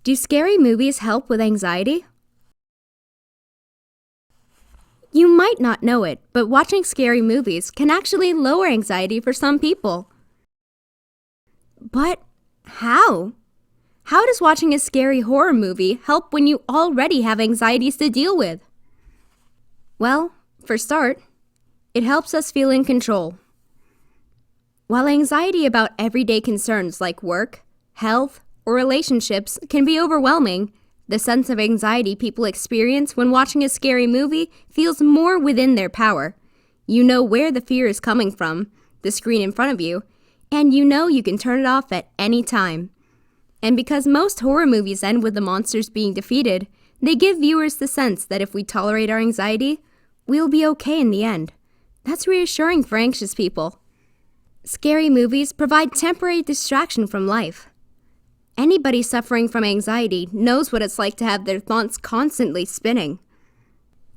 Do scary movies help with anxiety? You might not know it, but watching scary movies can actually lower anxiety for some people. But how? How does watching a scary horror movie help when you already have anxieties to deal with? Well, for start, it helps us feel in control. While anxiety about everyday concerns like work, health, or relationships can be overwhelming, the sense of anxiety people experience when watching a scary movie feels more within their power. You know where the fear is coming from, the screen in front of you, and you know you can turn it off at any time. And because most horror movies end with the monsters being defeated, they give viewers the sense that if we tolerate our anxiety, we'll be okay in the end. That's reassuring for anxious people. Scary movies provide temporary distraction from life. Anybody suffering from anxiety knows what it's like to have their thoughts constantly spinning.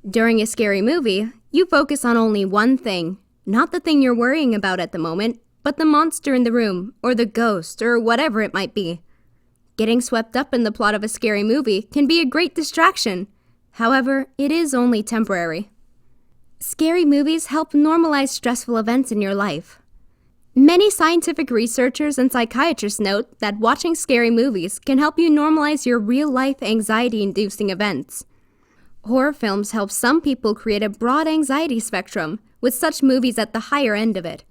During a scary movie, you focus on only one thing, not the thing you're worrying about at the moment, but the monster in the room, or the ghost, or whatever it might be. Getting swept up in the plot of a scary movie can be a great distraction. However, it is only temporary. Scary movies help normalize stressful events in your life. Many scientific researchers and psychiatrists note that watching scary movies can help you normalize your real-life anxiety-inducing events. Horror films help some people create a broad anxiety spectrum, with such movies at the higher end of it.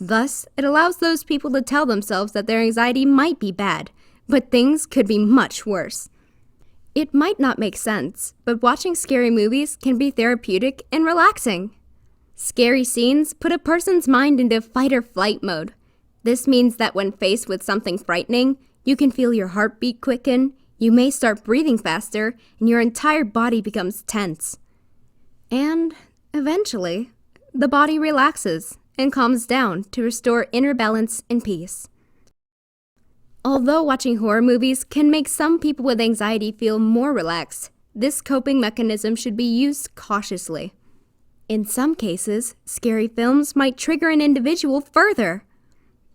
Thus, it allows those people to tell themselves that their anxiety might be bad, but things could be much worse. It might not make sense, but watching scary movies can be therapeutic and relaxing. Scary scenes put a person's mind into fight or flight mode. This means that when faced with something frightening, you can feel your heartbeat quicken, you may start breathing faster, and your entire body becomes tense. And eventually, the body relaxes and calms down to restore inner balance and peace. Although watching horror movies can make some people with anxiety feel more relaxed, this coping mechanism should be used cautiously. In some cases, scary films might trigger an individual further.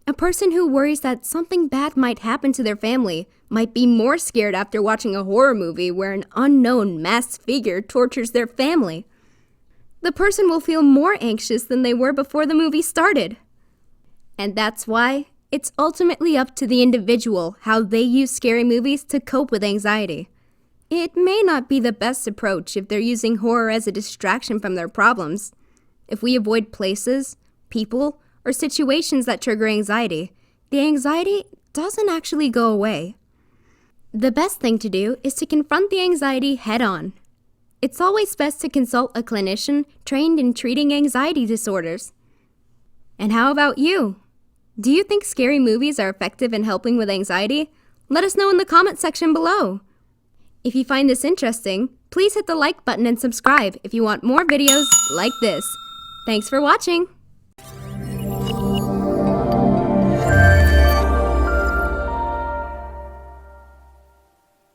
A person who worries that something bad might happen to their family might be more scared after watching a horror movie where an unknown masked figure tortures their family. The person will feel more anxious than they were before the movie started. And that's why it's ultimately up to the individual how they use scary movies to cope with anxiety. It may not be the best approach if they're using horror as a distraction from their problems. If we avoid places, people, or situations that trigger anxiety, the anxiety doesn't actually go away. The best thing to do is to confront the anxiety head-on. It's always best to consult a clinician trained in treating anxiety disorders. And how about you? Do you think scary movies are effective in helping with anxiety? Let us know in the comment section below. If you find this interesting, please hit the like button and subscribe if you want more videos like this. Thanks for watching!